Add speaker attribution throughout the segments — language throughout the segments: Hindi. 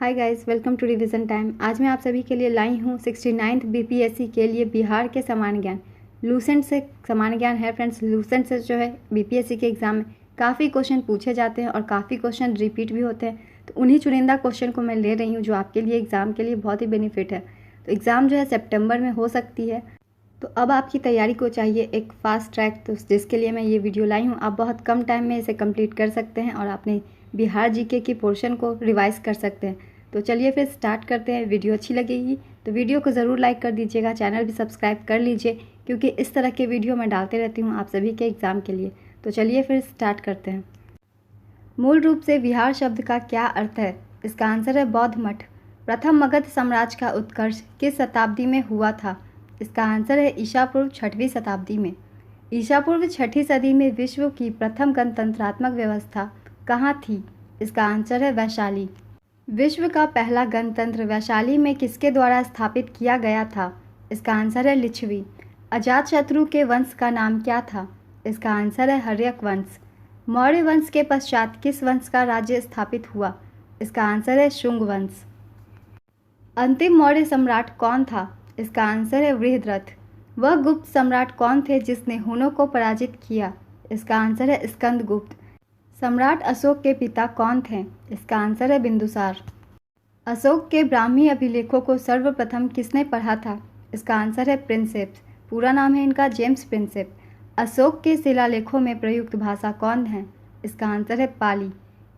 Speaker 1: Hi guys, welcome to revision time. आज मैं आप सभी के लिए लाई हूँ 69th बीपीएससी के लिए बिहार के सामान्य ज्ञान लूसेंट से सामान्य ज्ञान है। फ्रेंड्स, लूसेंट से जो है बीपीएससी के एग्ज़ाम में काफ़ी क्वेश्चन पूछे जाते हैं और काफ़ी क्वेश्चन रिपीट भी होते हैं। तो उन्हीं चुनिंदा क्वेश्चन को मैं ले रही हूँ जो आपके लिए एग्ज़ाम के लिए बहुत ही बेनिफिट है। तो एग्ज़ाम जो है सितंबर में हो सकती है। तो अब आपकी तैयारी को चाहिए एक फास्ट ट्रैक, तो जिसके लिए मैं ये वीडियो लाई हूँ। आप बहुत कम टाइम में इसे कंप्लीट कर सकते हैं और अपने बिहार जीके की पोर्शन को रिवाइज कर सकते हैं। तो चलिए फिर स्टार्ट करते हैं। वीडियो अच्छी लगेगी तो वीडियो को ज़रूर लाइक कर दीजिएगा, चैनल भी सब्सक्राइब कर लीजिए, क्योंकि इस तरह के वीडियो मैं डालते रहती हूँ आप सभी के एग्ज़ाम के लिए। तो चलिए फिर स्टार्ट करते हैं। मूल रूप से विहार शब्द का क्या अर्थ है? इसका आंसर है बौद्ध मठ। प्रथम मगध साम्राज्य का उत्कर्ष किस शताब्दी में हुआ था? इसका आंसर है ईसा पूर्व 6वीं शताब्दी में। ईसा पूर्व 6ठी सदी में विश्व की प्रथम गणतंत्रात्मक व्यवस्था कहाँ थी? इसका आंसर है वैशाली। विश्व का पहला गणतंत्र वैशाली में किसके द्वारा स्थापित किया गया था? इसका आंसर है लिच्छवी। अजातशत्रु के वंश का नाम क्या था? इसका आंसर है हर्यक वंश। मौर्य वंश के पश्चात किस वंश का राज्य स्थापित हुआ? इसका आंसर है शुंग वंश। अंतिम मौर्य सम्राट कौन था? इसका आंसर है बृहद्रथ। वह गुप्त सम्राट कौन थे जिसने हुनों को पराजित किया? इसका आंसर है स्कंदगुप्त। सम्राट अशोक के पिता कौन थे? इसका आंसर है बिंदुसार। अशोक के ब्राह्मी अभिलेखों को सर्वप्रथम किसने पढ़ा था? इसका आंसर है प्रिंसेप्स। पूरा नाम है इनका जेम्स प्रिंसेप। अशोक के शिलालेखों में प्रयुक्त भाषा कौन है? इसका आंसर है पाली।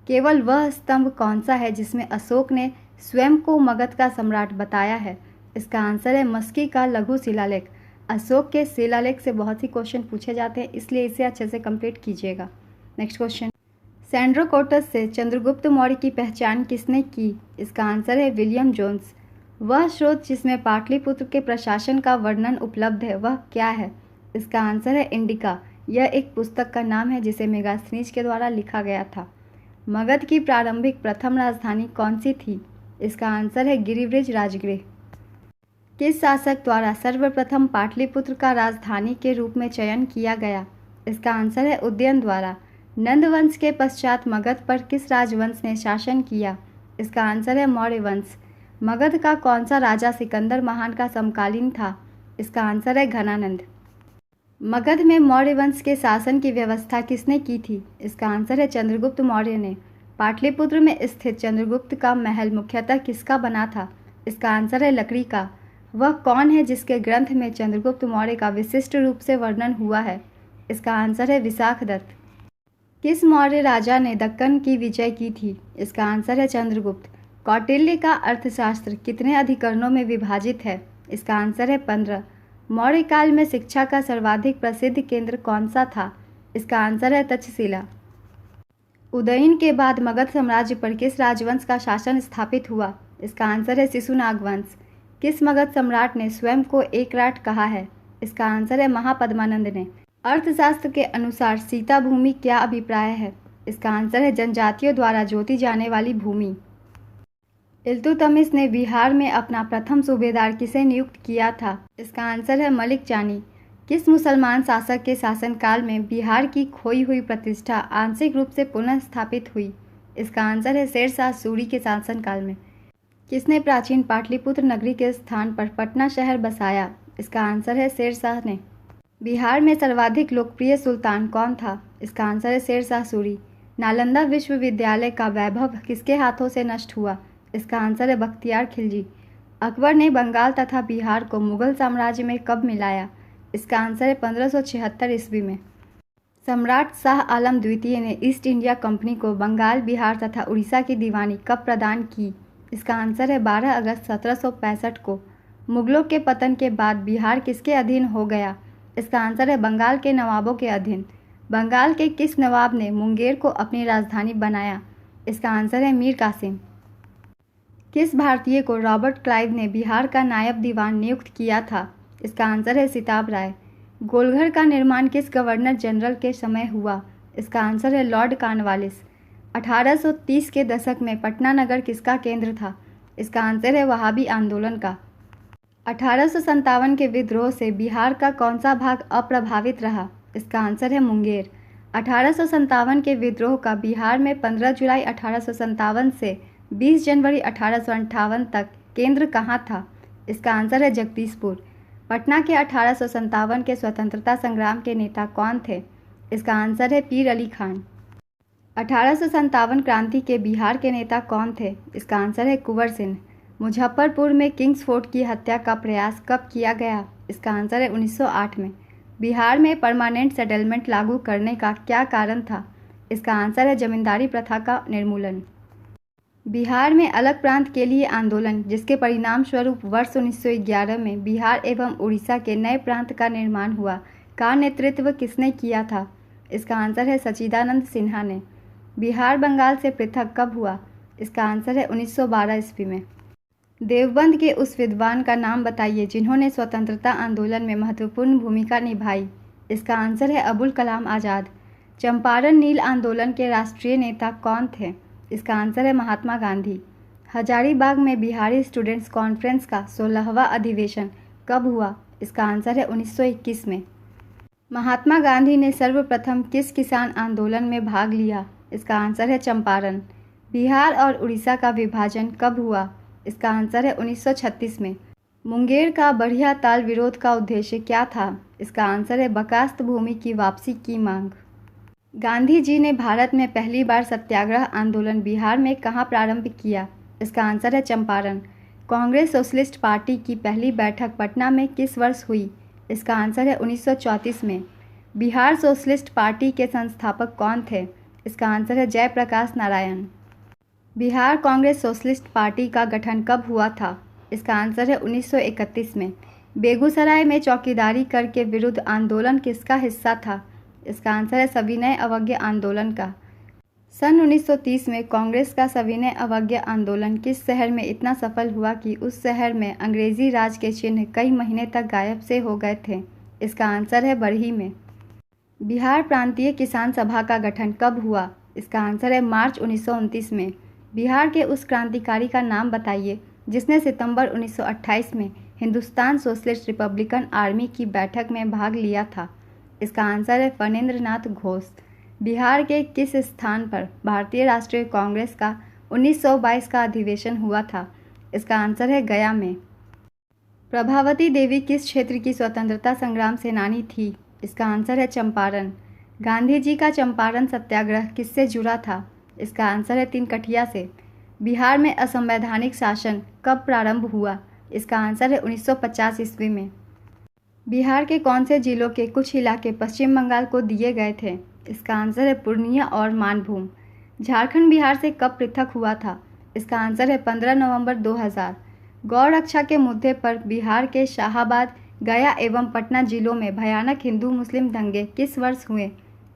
Speaker 1: केवल वह स्तंभ कौन सा है जिसमें अशोक ने स्वयं को मगध का सम्राट बताया है? इसका आंसर है मस्की का लघु शिलालेख। अशोक के शिलालेख से बहुत ही क्वेश्चन पूछे जाते हैं, इसलिए इसे अच्छे से कंप्लीट कीजिएगा। नेक्स्ट क्वेश्चन, सैंड्रोकोटस से चंद्रगुप्त मौर्य की पहचान किसने की? इसका आंसर है विलियम जोन्स। वह स्रोत जिसमें पाटलिपुत्र के प्रशासन का वर्णन उपलब्ध है वह क्या है? इसका आंसर है इंडिका। यह एक पुस्तक का नाम है जिसे मेगास्थनीज के द्वारा लिखा गया था। मगध की प्रारंभिक प्रथम राजधानी कौन सी थी? इसका आंसर है गिरिव्रज राजगृह। किस शासक द्वारा सर्वप्रथम पाटलिपुत्र का राजधानी के रूप में चयन किया गया? इसका आंसर है उदयन द्वारा। नंद वंश के पश्चात मगध पर किस राजवंश ने शासन किया? इसका आंसर है मौर्य वंश। मगध का कौन सा राजा सिकंदर महान का समकालीन था? इसका आंसर है घनानंद। मगध में मौर्य वंश के शासन की व्यवस्था किसने की थी? इसका आंसर है चंद्रगुप्त मौर्य ने। पाटलिपुत्र में स्थित चंद्रगुप्त का महल मुख्यतः किसका बना था? इसका आंसर है लकड़ी का। वह कौन है जिसके ग्रंथ में चंद्रगुप्त मौर्य का विशिष्ट रूप से वर्णन हुआ है? इसका आंसर है विशाखदत्त। किस मौर्य राजा ने दक्कन की विजय की थी? इसका आंसर है चंद्रगुप्त। कौटिल्य का अर्थशास्त्र कितने अधिकरणों में विभाजित है? इसका आंसर है 15। मौर्य काल में शिक्षा का सर्वाधिक प्रसिद्ध केंद्र कौन सा था? इसका आंसर है तक्षशिला। उदयन के बाद मगध साम्राज्य पर किस राजवंश का शासन स्थापित हुआ? इसका आंसर है शिशुनाग वंश। किस मगध सम्राट ने स्वयं को एकराट कहा है? इसका आंसर है महापद्मानंद ने। अर्थशास्त्र के अनुसार सीता भूमि क्या अभिप्राय है? इसका आंसर है जनजातियों द्वारा जोती जाने वाली भूमि। इल्तुतमिश ने बिहार में अपना प्रथम सूबेदार किसे नियुक्त किया था? इसका आंसर है मलिक जानी। किस मुसलमान शासक के शासनकाल में बिहार की खोई हुई प्रतिष्ठा आंशिक रूप से पुनः स्थापित हुई? इसका आंसर है शेरशाह सूरी के शासनकाल में। किसने प्राचीन पाटलिपुत्र नगरी के स्थान पर पटना शहर बसाया? इसका आंसर है शेरशाह ने। बिहार में सर्वाधिक लोकप्रिय सुल्तान कौन था? इसका आंसर है शेरशाह सूरी। नालंदा विश्वविद्यालय का वैभव किसके हाथों से नष्ट हुआ? इसका आंसर है बख्तियार खिलजी। अकबर ने बंगाल तथा बिहार को मुगल साम्राज्य में कब मिलाया? इसका आंसर है 1576 ईस्वी में। सम्राट शाह आलम द्वितीय ने ईस्ट इंडिया कंपनी को बंगाल, बिहार तथा उड़ीसा की दीवानी कब प्रदान की? इसका आंसर है 12 अगस्त 1765 को। मुगलों के पतन के बाद बिहार किसके अधीन हो गया? इसका आंसर है बंगाल के नवाबों के अधीन। बंगाल के किस नवाब ने मुंगेर को अपनी राजधानी बनाया? इसका आंसर है मीर कासिम। किस भारतीय को रॉबर्ट क्लाइव ने बिहार का नायब दीवान नियुक्त किया था? इसका आंसर है सिताब राय। गोलघर का निर्माण किस गवर्नर जनरल के समय हुआ? इसका आंसर है लॉर्ड कॉर्नवालिस। 1830 के दशक में पटना नगर किसका केंद्र था? इसका आंसर है वहाबी आंदोलन का। 1857 के विद्रोह से बिहार का कौन सा भाग अप्रभावित रहा? इसका आंसर है मुंगेर। 1857 के विद्रोह का बिहार में 15 जुलाई 1857 से 20 जनवरी 1858 तक केंद्र कहाँ था? इसका आंसर है जगदीशपुर। पटना के 1857 के स्वतंत्रता संग्राम के नेता कौन थे? इसका आंसर है पीर अली खान। 1857 क्रांति के बिहार के नेता कौन थे? इसका आंसर है कुंवर सिंह। मुजफ्फरपुर में किंग्स फोर्ट की हत्या का प्रयास कब किया गया? इसका आंसर है 1908 में। बिहार में परमानेंट सेटलमेंट लागू करने का क्या कारण था? इसका आंसर है जमींदारी प्रथा का निर्मूलन। बिहार में अलग प्रांत के लिए आंदोलन, जिसके परिणाम स्वरूप वर्ष 1911 में बिहार एवं उड़ीसा के नए प्रांत का निर्माण हुआ, का नेतृत्व किसने किया था? इसका आंसर है सच्चिदानंद सिन्हा ने। बिहार बंगाल से पृथक कब हुआ? इसका आंसर है 1912 ईस्वी में। देवबंद के उस विद्वान का नाम बताइए जिन्होंने स्वतंत्रता आंदोलन में महत्वपूर्ण भूमिका निभाई। इसका आंसर है अबुल कलाम आज़ाद। चंपारण नील आंदोलन के राष्ट्रीय नेता कौन थे? इसका आंसर है महात्मा गांधी। हजारीबाग में बिहारी स्टूडेंट्स कॉन्फ्रेंस का 16वां अधिवेशन कब हुआ? इसका आंसर है 1921 में। महात्मा गांधी ने सर्वप्रथम किस किसान आंदोलन में भाग लिया? इसका आंसर है चंपारण। बिहार और उड़ीसा का विभाजन कब हुआ? इसका आंसर है 1936 में। मुंगेर का बढ़िया ताल विरोध का उद्देश्य क्या था? इसका आंसर है बकास्त भूमि की वापसी की मांग। गांधी जी ने भारत में पहली बार सत्याग्रह आंदोलन बिहार में कहाँ प्रारंभ किया? इसका आंसर है चंपारण। कांग्रेस सोशलिस्ट पार्टी की पहली बैठक पटना में किस वर्ष हुई? इसका आंसर है 1934 में। बिहार सोशलिस्ट पार्टी के संस्थापक कौन थे? इसका आंसर है जयप्रकाश नारायण। बिहार कांग्रेस सोशलिस्ट पार्टी का गठन कब हुआ था? इसका आंसर है 1931 में। बेगूसराय में चौकीदारी कर के विरुद्ध आंदोलन किसका हिस्सा था? इसका आंसर है सविनय अवज्ञा आंदोलन का। सन 1930 में कांग्रेस का सविनय अवज्ञा आंदोलन किस शहर में इतना सफल हुआ कि उस शहर में अंग्रेजी राज के चिन्ह कई महीने तक गायब से हो गए थे? इसका आंसर है बरही में। बिहार प्रांतीय किसान सभा का गठन कब हुआ? इसका आंसर है मार्च 1929 में। बिहार के उस क्रांतिकारी का नाम बताइए जिसने सितंबर 1928 में हिंदुस्तान सोशलिस्ट रिपब्लिकन आर्मी की बैठक में भाग लिया था? इसका आंसर है फणेंद्र नाथ घोष। बिहार के किस स्थान पर भारतीय राष्ट्रीय कांग्रेस का 1922 का अधिवेशन हुआ था? इसका आंसर है गया में। प्रभावती देवी किस क्षेत्र की स्वतंत्रता संग्राम सेनानी थी? इसका आंसर है चंपारण। गांधी जी का चंपारण सत्याग्रह किससे जुड़ा था? इसका आंसर है तिनकठिया से। बिहार में असंवैधानिक शासन कब प्रारंभ हुआ? इसका आंसर है 1950 ईस्वी में। बिहार के कौन से जिलों के कुछ इलाके पश्चिम बंगाल को दिए गए थे? इसका आंसर है पूर्णिया और मानभूम। झारखंड बिहार से कब पृथक हुआ था? इसका आंसर है 15 नवंबर 2000। गौ रक्षा के मुद्दे पर बिहार के शाहाबाद, गया एवं पटना जिलों में भयानक हिंदू मुस्लिम दंगे किस वर्ष हुए?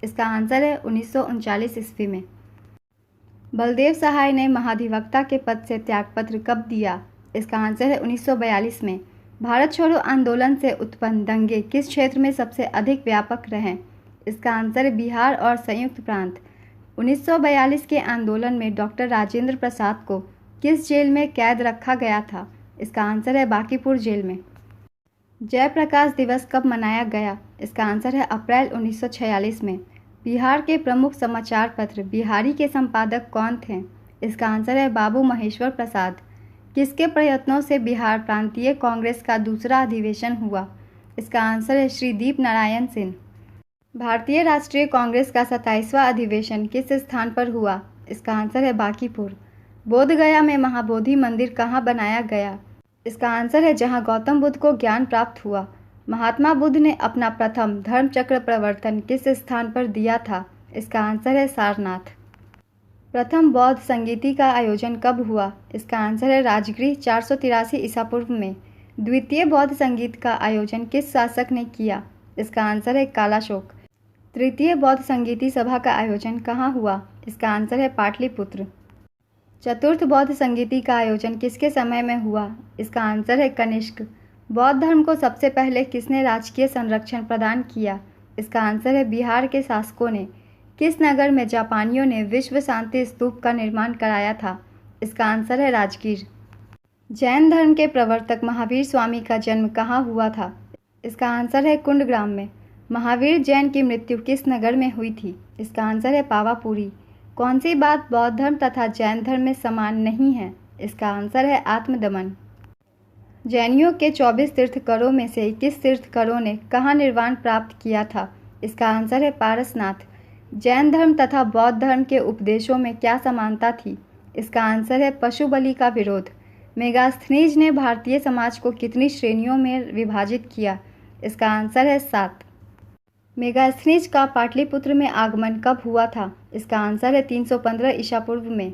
Speaker 1: इसका आंसर है 1939 ईस्वी में। बलदेव सहाय ने महाधिवक्ता के पद से त्यागपत्र कब दिया? इसका आंसर है 1942 में। भारत छोड़ो आंदोलन से उत्पन्न दंगे किस क्षेत्र में सबसे अधिक व्यापक रहे? इसका आंसर है बिहार और संयुक्त प्रांत। 1942 के आंदोलन में डॉक्टर राजेंद्र प्रसाद को किस जेल में कैद रखा गया था? इसका आंसर है बांकीपुर जेल में। जयप्रकाश दिवस कब मनाया गया? इसका आंसर है अप्रैल 1946 में। बिहार के प्रमुख समाचार पत्र बिहारी के संपादक कौन थे? इसका आंसर है बाबू महेश्वर प्रसाद। किसके प्रयत्नों से बिहार प्रांतीय कांग्रेस का दूसरा अधिवेशन हुआ? इसका आंसर है श्री दीप नारायण सिंह। भारतीय राष्ट्रीय कांग्रेस का 27वां अधिवेशन किस स्थान पर हुआ? इसका आंसर है बांकीपुर। बोधगया में महाबोधि मंदिर कहाँ बनाया गया? इसका आंसर है जहाँ गौतम बुद्ध को ज्ञान प्राप्त हुआ। महात्मा बुद्ध ने अपना प्रथम धर्मचक्र प्रवर्तन किस स्थान पर दिया था? इसका आंसर है सारनाथ। प्रथम बौद्ध संगीति का आयोजन कब हुआ? इसका आंसर है राजगृह 483 ईसा पूर्व में। द्वितीय बौद्ध संगीत का आयोजन किस शासक ने किया? इसका आंसर है कालाशोक। तृतीय बौद्ध संगीति सभा का आयोजन कहाँ हुआ? इसका आंसर है पाटलिपुत्र। चतुर्थ बौद्ध संगीति का आयोजन किसके समय में हुआ? इसका आंसर है कनिष्क। बौद्ध धर्म को सबसे पहले किसने राजकीय संरक्षण प्रदान किया? इसका आंसर है बिहार के शासकों ने। किस नगर में जापानियों ने विश्व शांति स्तूप का निर्माण कराया था? इसका आंसर है राजगीर। जैन धर्म के प्रवर्तक महावीर स्वामी का जन्म कहाँ हुआ था? इसका आंसर है कुंडग्राम में। महावीर जैन की मृत्यु किस नगर में हुई थी? इसका आंसर है पावापुरी। कौन सी बात बौद्ध धर्म तथा जैन धर्म में समान नहीं है? इसका आंसर है आत्मदमन। जैनियों के 24 तीर्थंकरों में से किस तीर्थंकरों ने कहाँ निर्वाण प्राप्त किया था? इसका आंसर है पारसनाथ। जैन धर्म तथा बौद्ध धर्म के उपदेशों में क्या समानता थी? इसका आंसर है पशु बलि का विरोध। मेगास्थनीज ने भारतीय समाज को कितनी श्रेणियों में विभाजित किया? इसका आंसर है 7। मेगास्थनीज का पाटलिपुत्र में आगमन कब हुआ था? इसका आंसर है 315 ईसा पूर्व में।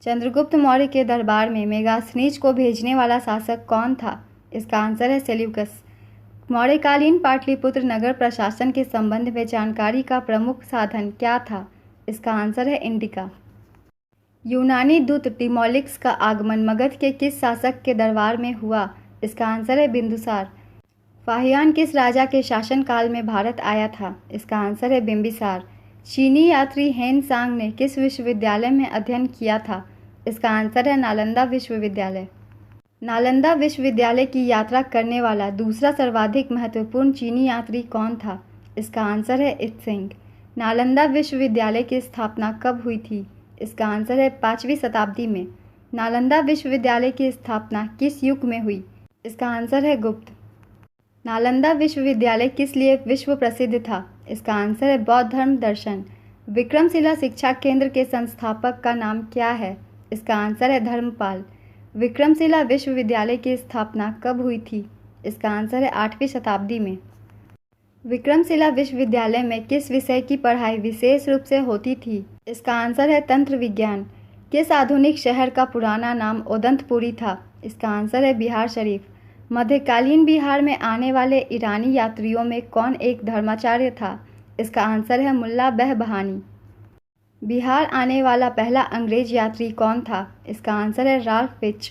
Speaker 1: चंद्रगुप्त मौर्य के दरबार में मेगास्थनीज को भेजने वाला शासक कौन था? इसका आंसर है सेल्यूकस। मौर्यकालीन पाटलिपुत्र नगर प्रशासन के संबंध में जानकारी का प्रमुख साधन क्या था? इसका आंसर है इंडिका। यूनानी दूत टिमोलिक्स का आगमन मगध के किस शासक के दरबार में हुआ? इसका आंसर है बिंदुसार। फाहियान किस राजा के शासनकाल में भारत आया था? इसका आंसर है बिंबिसार। चीनी यात्री हेन सांग ने किस विश्वविद्यालय में अध्ययन किया था? इसका आंसर है नालंदा विश्वविद्यालय। नालंदा विश्वविद्यालय की यात्रा करने वाला दूसरा सर्वाधिक महत्वपूर्ण चीनी यात्री कौन था? इसका आंसर है इत्सिंग। नालंदा विश्वविद्यालय की स्थापना कब हुई थी? इसका आंसर है 5वीं शताब्दी में। नालंदा विश्वविद्यालय की स्थापना किस युग में हुई? इसका आंसर है गुप्त। नालंदा विश्वविद्यालय किस लिए विश्व प्रसिद्ध था? इसका आंसर है बौद्ध धर्म दर्शन। विक्रमशिला शिक्षा केंद्र के संस्थापक का नाम क्या है? इसका आंसर है धर्मपाल। विक्रमशिला विश्वविद्यालय की स्थापना कब हुई थी? इसका आंसर है 8वीं शताब्दी में। विक्रमशिला विश्वविद्यालय में किस विषय की पढ़ाई विशेष रूप से होती थी? इसका आंसर है तंत्र विज्ञान। किस आधुनिक शहर का पुराना नाम ओदंतपुरी था? इसका आंसर है बिहार शरीफ। मध्यकालीन बिहार में आने वाले ईरानी यात्रियों में कौन एक धर्माचार्य था? इसका आंसर है मुल्ला बहबहानी। बिहार आने वाला पहला अंग्रेज यात्री कौन था? इसका आंसर है राल्फ फिच।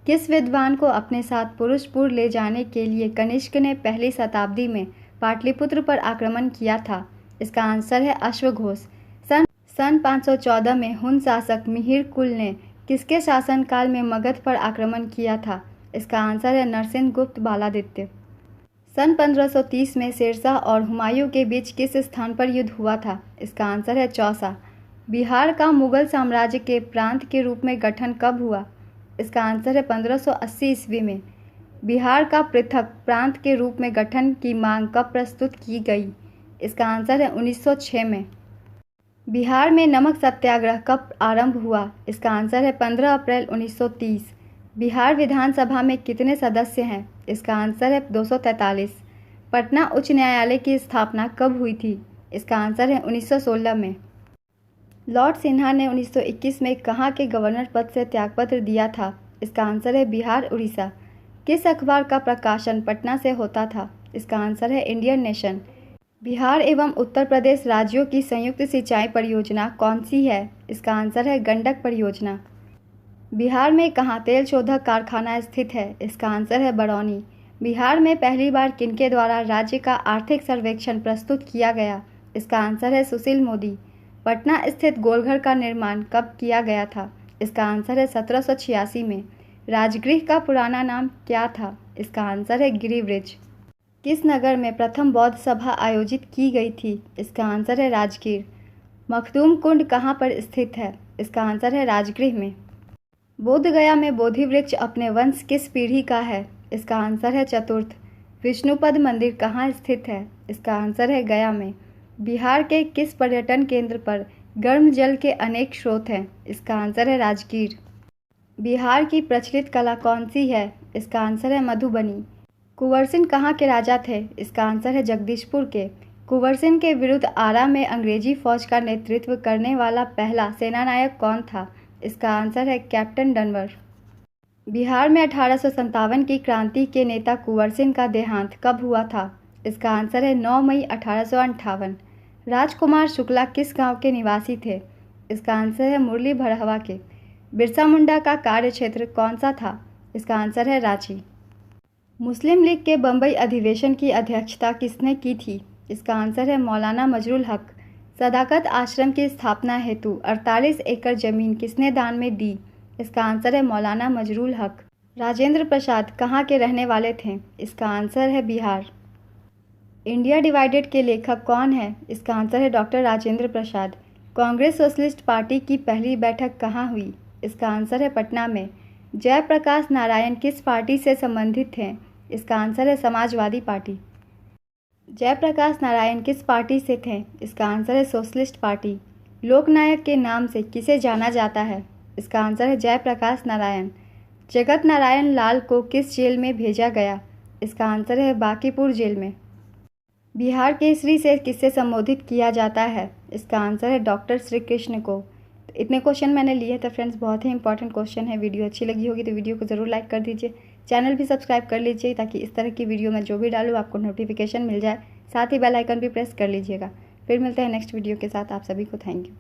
Speaker 1: किस विद्वान को अपने साथ पुरुषपुर ले जाने के लिए कनिष्क ने पहली शताब्दी में पाटलिपुत्र पर आक्रमण किया था? इसका आंसर है अश्वघोष। सन 514 में हुन शासक मिहिर कुल ने किसके शासनकाल में मगध पर आक्रमण किया था? इसका आंसर है नरसिंह गुप्त बालादित्य। सन 1530 में शेरशाह और हुमायूं के बीच किस स्थान पर युद्ध हुआ था? इसका आंसर है चौसा। बिहार का मुगल साम्राज्य के प्रांत के रूप में गठन कब हुआ? इसका आंसर है 1580 ईस्वी में। बिहार का पृथक प्रांत के रूप में गठन की मांग कब प्रस्तुत की गई? इसका आंसर है 1906 में। बिहार में नमक सत्याग्रह कब आरंभ हुआ? इसका आंसर है 15 अप्रैल 1930। बिहार विधानसभा में कितने सदस्य हैं? इसका आंसर है 243। पटना उच्च न्यायालय की स्थापना कब हुई थी? इसका आंसर है 1916 में। लॉर्ड सिन्हा ने 1921 में कहाँ के गवर्नर पद से त्यागपत्र दिया था? इसका आंसर है बिहार उड़ीसा। किस अखबार का प्रकाशन पटना से होता था? इसका आंसर है इंडियन नेशन। बिहार एवं उत्तर प्रदेश राज्यों की संयुक्त सिंचाई परियोजना कौन सी है? इसका आंसर है गंडक परियोजना। बिहार में कहाँ तेल शोधक कारखाना स्थित है? इसका आंसर है बरौनी। बिहार में पहली बार किनके द्वारा राज्य का आर्थिक सर्वेक्षण प्रस्तुत किया गया? इसका आंसर है सुशील मोदी। पटना स्थित गोलघर का निर्माण कब किया गया था? इसका आंसर है 1786 में। राजगृह का पुराना नाम क्या था? इसका आंसर है गिरिब्रिज। किस नगर में प्रथम बौद्ध सभा आयोजित की गई थी? इसका आंसर है राजगीर। मखदूम कुंड कहाँ पर स्थित है? इसका आंसर है राजगृह में। बोध गया में बोधि वृक्ष अपने वंश किस पीढ़ी का है? इसका आंसर है चतुर्थ। विष्णुपद मंदिर कहाँ स्थित है? इसका आंसर है गया में। बिहार के किस पर्यटन केंद्र पर गर्म जल के अनेक स्रोत हैं? इसका आंसर है राजगीर। बिहार की प्रचलित कला कौन सी है? इसका आंसर है मधुबनी। कुंवर सिंह कहाँ के राजा थे? इसका आंसर है जगदीशपुर के। कुंवर सिंह के विरुद्ध आरा में अंग्रेजी फौज का नेतृत्व करने वाला पहला सेनानायक कौन था? इसका आंसर है कैप्टन डनवर। बिहार में 1857 की क्रांति के नेता कुंवर सिंह का देहांत कब हुआ था? इसका आंसर है 9 मई 1858। राजकुमार शुक्ला किस गांव के निवासी थे? इसका आंसर है मुरली भड़हवा के। बिरसा मुंडा का कार्यक्षेत्र कौन सा था? इसका आंसर है रांची। मुस्लिम लीग के बम्बई अधिवेशन की अध्यक्षता किसने की थी? इसका आंसर है मौलाना मजरुल हक। सदाकत आश्रम की स्थापना हेतु 48 एकड़ जमीन किसने दान में दी? इसका आंसर है मौलाना मजरुल हक। राजेंद्र प्रसाद कहाँ के रहने वाले थे? इसका आंसर है बिहार। इंडिया डिवाइडेड के लेखक कौन है? इसका आंसर है doctor Rajendra Prasad. Congress socialist party की पहली बैठक कहाँ हुई? इसका आंसर है पटना में। जयप्रकाश नारायण किस पार्टी से संबंधित हैं? इसका आंसर है समाजवादी पार्टी। जयप्रकाश नारायण किस पार्टी से थे? इसका आंसर है सोशलिस्ट पार्टी। लोकनायक के नाम से किसे जाना जाता है? इसका आंसर है जयप्रकाश नारायण। जगत नारायण लाल को किस जेल में भेजा गया? इसका आंसर है बांकीपुर जेल में। बिहार केसरी से किससे संबोधित किया जाता है? इसका आंसर है डॉक्टर श्री कृष्ण को। तो इतने क्वेश्चन मैंने लिए थे फ्रेंड्स, बहुत ही इंपॉर्टेंट क्वेश्चन है। वीडियो अच्छी लगी होगी तो वीडियो को ज़रूर लाइक कर दीजिए, चैनल भी सब्सक्राइब कर लीजिए ताकि इस तरह की वीडियो मैं जो भी डालूँ आपको नोटिफिकेशन मिल जाए। साथ ही बेल आइकन भी प्रेस कर लीजिएगा। फिर मिलते हैं नेक्स्ट वीडियो के साथ। आप सभी को थैंक यू।